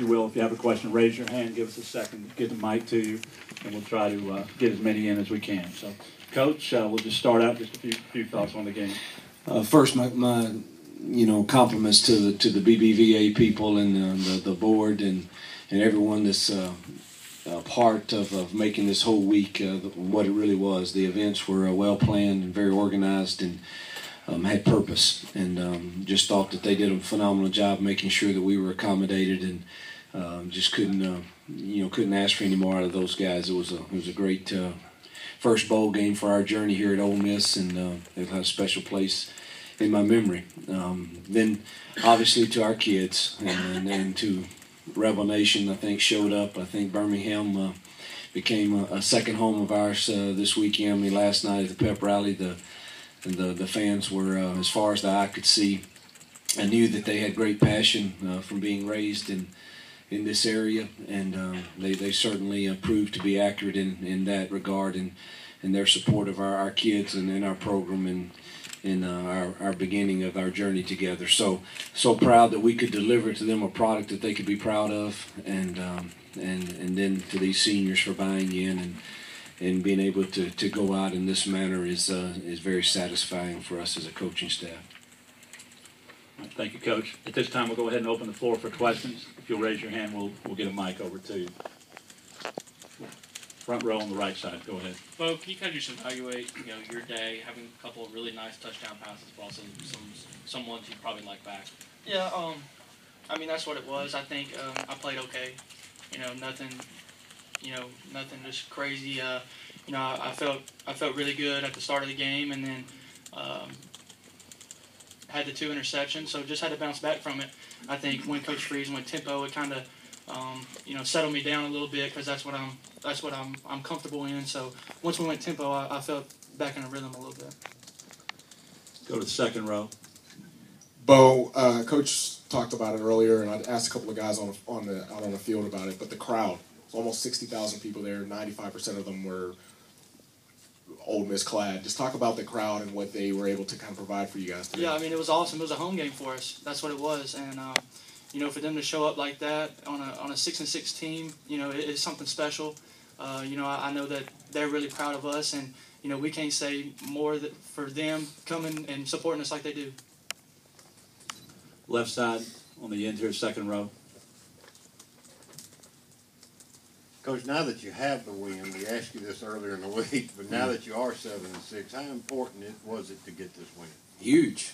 you will, if you have a question, raise your hand, give us a second, get the mic to you, and we'll try to get as many in as we can. So, Coach, we'll just start out, just a few thoughts on the game. First, my compliments to the BBVA people and the board and everyone that's part of making this whole week what it really was. The events were well planned and very organized and had purpose, and just thought that they did a phenomenal job making sure that we were accommodated, and just couldn't ask for any more out of those guys. It was a great first bowl game for our journey here at Ole Miss, and it had a special place in my memory. Then obviously to our kids and to Rebel Nation, I think showed up. I think Birmingham became a second home of ours this weekend. I mean, last night at the pep rally, the fans were as far as the eye could see. I knew that they had great passion from being raised in this area, and they certainly proved to be accurate in that regard, and their support of our kids and in our program and in our beginning of our journey together. So proud that we could deliver to them a product that they could be proud of, and then to these seniors for buying in and being able to go out in this manner is very satisfying for us as a coaching staff. Thank you, Coach. At this time, we'll go ahead and open the floor for questions. If you'll raise your hand, we'll get a mic over to you. Front row on the right side. Go ahead. Bo, can you kind of just evaluate, your day, having a couple of really nice touchdown passes, but also some ones you'd probably like back? Yeah, I mean, that's what it was. I think I played okay. Nothing just crazy. I felt really good at the start of the game, and then had the 2 interceptions, so just had to bounce back from it. I think when Coach Freeze went tempo, it kind of settled me down a little bit, because that's what I'm comfortable in. So once we went tempo, I felt back in a rhythm a little bit. Go to the second row. Bo, Coach talked about it earlier, and I asked a couple of guys out on the field about it. But the crowd, almost 60,000 people there. 95% of them were Ole Miss clad. Just talk about the crowd and what they were able to kind of provide for you guys today. Yeah, I mean, it was awesome. It was a home game for us. That's what it was, and for them to show up like that on a 6-6 team, it's something special. I know that they're really proud of us, and we can't say more for them coming and supporting us like they do. Left side on the end here, second row. Coach, now that you have the win, we asked you this earlier in the week, but now that you are 7-6, how important was it to get this win? Huge.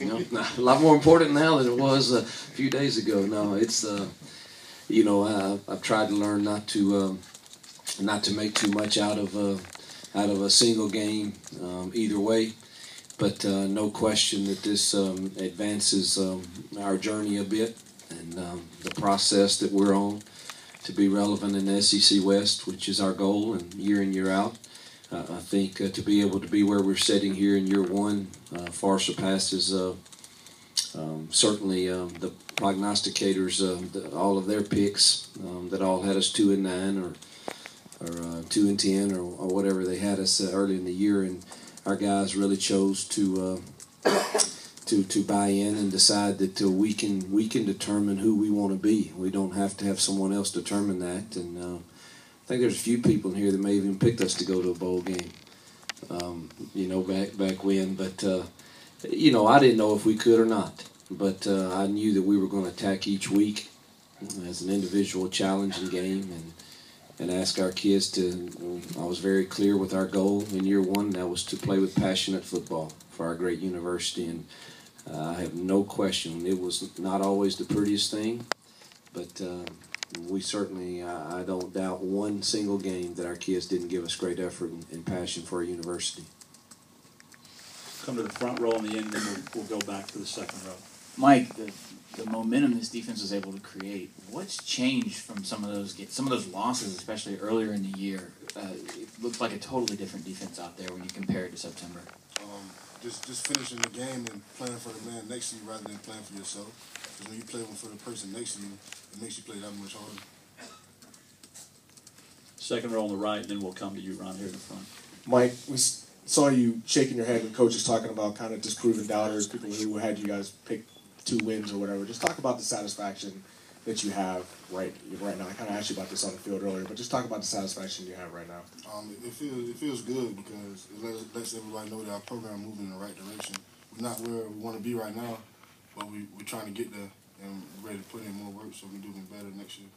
A lot more important now than it was a few days ago. No, it's I've tried to learn not to make too much out of a single game either way, but no question that this advances our journey a bit, and the process that we're on to be relevant in the SEC West, which is our goal, and year in, year out. I think to be able to be where we're sitting here in year one far surpasses certainly the prognosticators, all of their picks that all had us 2-9 or 2-10 or whatever they had us early in the year, and our guys really chose to buy in and decide that we can determine who we want to be. We don't have to have someone else determine that, and I think there's a few people in here that may have even picked us to go to a bowl game, back when. But, I didn't know if we could or not. But I knew that we were going to attack each week as an individual challenging game and ask our kids to. I was very clear with our goal in year one, and that was to play with passionate football for our great university. And I have no question, it was not always the prettiest thing, but we certainly, I don't doubt one single game that our kids didn't give us great effort and passion for our university. Come to the front row on the end, then we'll go back to the second row. Mike, the momentum this defense was able to create, what's changed from some of those losses, especially earlier in the year? It looks like a totally different defense out there when you compare it to September. Just finishing the game and playing for the man next to you rather than playing for yourself. Because when you play for the person next to you, it makes you play that much harder. Second row on the right, and then we'll come to you around here in the front. Mike, we saw you shaking your head when coaches talking about kind of disproving doubters, people who had you guys pick 2 wins or whatever. Just talk about the satisfaction that you have right now? I kind of asked you about this on the field earlier, but just talk about the satisfaction you have right now. It feels good because it lets everybody know that our program moving in the right direction. We're not where we want to be right now, but we're trying to get there and ready to put in more work so we can do even better next year.